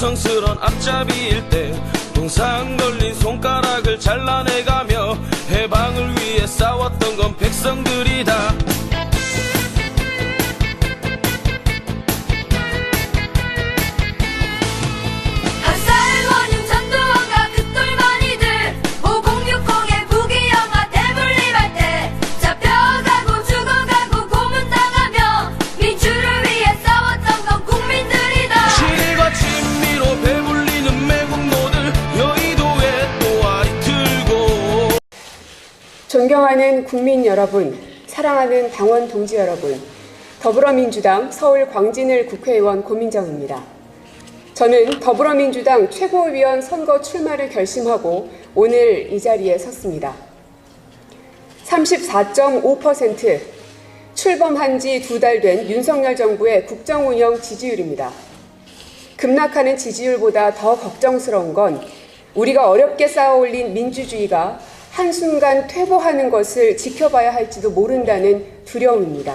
정성스런 앞잡이일 때 동상 걸린 손가락을 잘라내가며 해방을 위해 싸웠던 건 백성들이다. 존경하는 국민 여러분, 사랑하는 당원 동지 여러분, 더불어민주당 서울 광진을 국회의원 고민정입니다. 저는 더불어민주당 최고위원 선거 출마를 결심하고 오늘 이 자리에 섰습니다. 34.5% 출범한 지 2달 된 윤석열 정부의 국정운영 지지율입니다. 급락하는 지지율보다 더 걱정스러운 건 우리가 어렵게 쌓아올린 민주주의가 한순간 퇴보하는 것을 지켜봐야 할지도 모른다는 두려움입니다.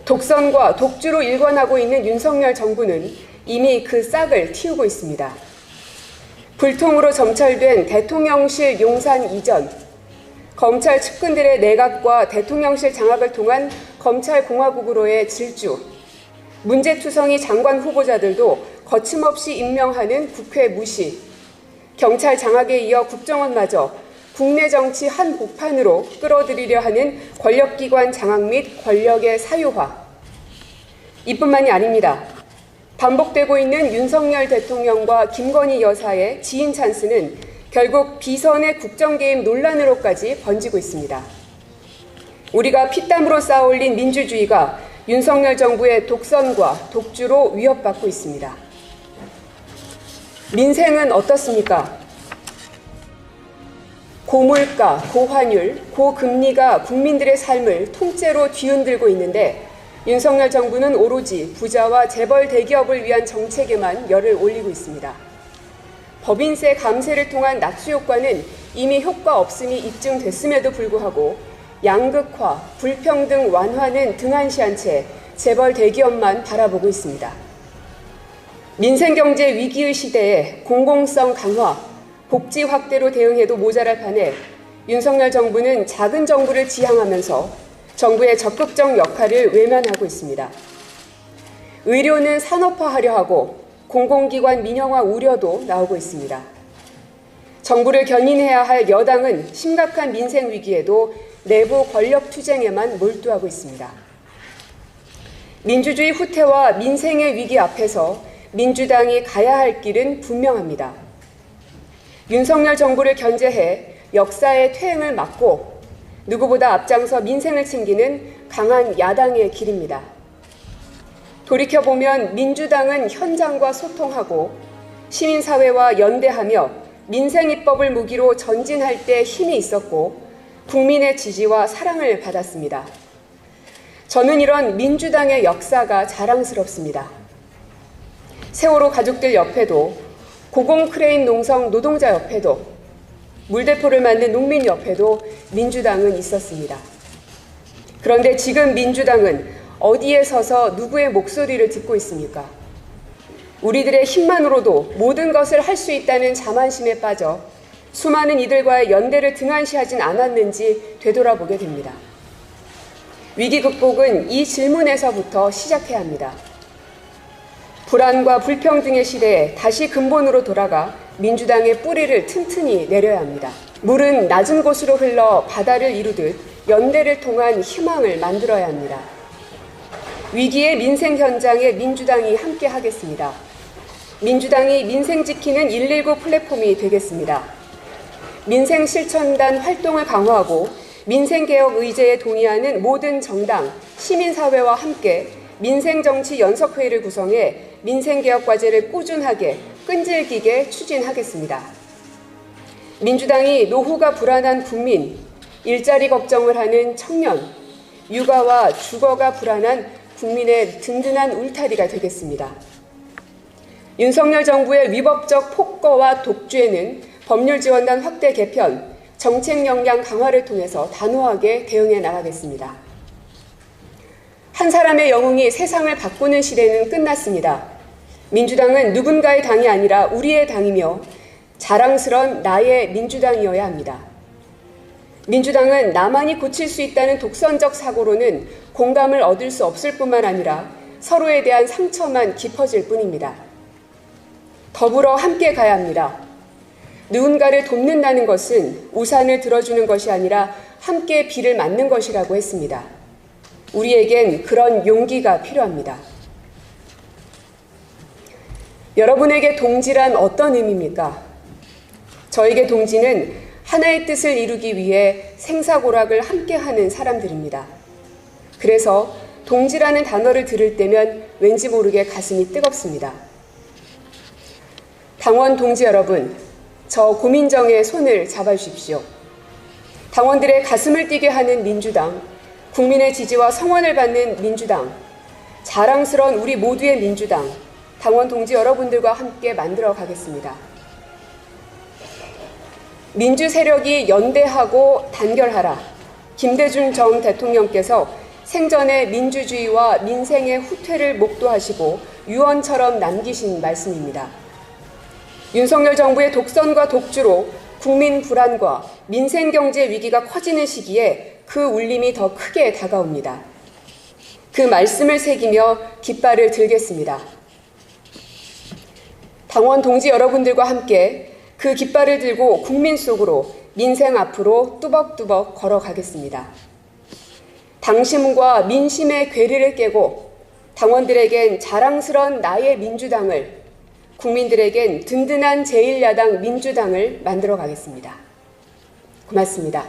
독선과 독주로 일관하고 있는 윤석열 정부는 이미 그 싹을 틔우고 있습니다. 불통으로 점철된 대통령실 용산 이전, 검찰 측근들의 내각과 대통령실 장악을 통한 검찰공화국으로의 질주, 문제투성이 장관 후보자들도 거침없이 임명하는 국회 무시, 경찰 장악에 이어 국정원마저 국내 정치 한복판으로 끌어들이려 하는 권력기관 장악 및 권력의 사유화. 이뿐만이 아닙니다. 반복되고 있는 윤석열 대통령과 김건희 여사의 지인 찬스는 결국 비선의 국정개입 논란으로까지 번지고 있습니다. 우리가 피땀으로 쌓아올린 민주주의가 윤석열 정부의 독선과 독주로 위협받고 있습니다. 민생은 어떻습니까? 고물가, 고환율, 고금리가 국민들의 삶을 통째로 뒤흔들고 있는데 윤석열 정부는 오로지 부자와 재벌 대기업을 위한 정책에만 열을 올리고 있습니다. 법인세 감세를 통한 낙수 효과는 이미 효과 없음이 입증됐음에도 불구하고 양극화, 불평등 완화는 등한시한 채 재벌 대기업만 바라보고 있습니다. 민생경제 위기의 시대에 공공성 강화, 복지 확대로 대응해도 모자랄 판에 윤석열 정부는 작은 정부를 지향하면서 정부의 적극적 역할을 외면하고 있습니다. 의료는 산업화하려 하고 공공기관 민영화 우려도 나오고 있습니다. 정부를 견인해야 할 여당은 심각한 민생 위기에도 내부 권력 투쟁에만 몰두하고 있습니다. 민주주의 후퇴와 민생의 위기 앞에서 민주당이 가야 할 길은 분명합니다. 윤석열 정부를 견제해 역사의 퇴행을 막고 누구보다 앞장서 민생을 챙기는 강한 야당의 길입니다. 돌이켜보면 민주당은 현장과 소통하고 시민사회와 연대하며 민생 입법을 무기로 전진할 때 힘이 있었고 국민의 지지와 사랑을 받았습니다. 저는 이런 민주당의 역사가 자랑스럽습니다. 세월호 가족들 옆에도 고공 크레인 농성 노동자 옆에도 물대포를 맞는 농민 옆에도 민주당은 있었습니다. 그런데 지금 민주당은 어디에 서서 누구의 목소리를 듣고 있습니까? 우리들의 힘만으로도 모든 것을 할 수 있다는 자만심에 빠져 수많은 이들과의 연대를 등한시하진 않았는지 되돌아보게 됩니다. 위기 극복은 이 질문에서부터 시작해야 합니다. 불안과 불평등의 시대에 다시 근본으로 돌아가 민주당의 뿌리를 튼튼히 내려야 합니다. 물은 낮은 곳으로 흘러 바다를 이루듯 연대를 통한 희망을 만들어야 합니다. 위기의 민생 현장에 민주당이 함께 하겠습니다. 민주당이 민생 지키는 119 플랫폼이 되겠습니다. 민생 실천단 활동을 강화하고 민생개혁 의제에 동의하는 모든 정당, 시민사회와 함께 민생정치 연석회의를 구성해 민생개혁 과제를 꾸준하게 끈질기게 추진하겠습니다. 민주당이 노후가 불안한 국민, 일자리 걱정을 하는 청년, 육아와 주거가 불안한 국민의 든든한 울타리가 되겠습니다. 윤석열 정부의 위법적 폭거와 독주에는 법률지원단 확대 개편, 정책 역량 강화를 통해서 단호하게 대응해 나가겠습니다. 한 사람의 영웅이 세상을 바꾸는 시대는 끝났습니다. 민주당은 누군가의 당이 아니라 우리의 당이며 자랑스런 나의 민주당이어야 합니다. 민주당은 나만이 고칠 수 있다는 독선적 사고로는 공감을 얻을 수 없을 뿐만 아니라 서로에 대한 상처만 깊어질 뿐입니다. 더불어 함께 가야 합니다. 누군가를 돕는다는 것은 우산을 들어주는 것이 아니라 함께 비를 맞는 것이라고 했습니다. 우리에겐 그런 용기가 필요합니다. 여러분에게 동지란 어떤 의미입니까? 저에게 동지는 하나의 뜻을 이루기 위해 생사고락을 함께하는 사람들입니다. 그래서 동지라는 단어를 들을 때면 왠지 모르게 가슴이 뜨겁습니다. 당원 동지 여러분, 저 고민정의 손을 잡아주십시오. 당원들의 가슴을 뛰게 하는 민주당, 국민의 지지와 성원을 받는 민주당, 자랑스러운 우리 모두의 민주당, 당원 동지 여러분들과 함께 만들어 가겠습니다. 민주 세력이 연대하고 단결하라. 김대중 전 대통령께서 생전에 민주주의와 민생의 후퇴를 목도하시고 유언처럼 남기신 말씀입니다. 윤석열 정부의 독선과 독주로 국민 불안과 민생 경제 위기가 커지는 시기에 그 울림이 더 크게 다가옵니다. 그 말씀을 새기며 깃발을 들겠습니다. 당원 동지 여러분들과 함께 그 깃발을 들고 국민 속으로 민생 앞으로 뚜벅뚜벅 걸어가겠습니다. 당심과 민심의 괴리를 깨고 당원들에겐 자랑스러운 나의 민주당을, 국민들에겐 든든한 제1야당 민주당을 만들어 가겠습니다. 고맙습니다.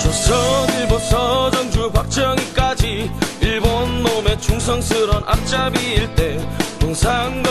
조선일보 서정주 박정희까지 일본 놈의 충성스런 앞잡이일 때 동상걸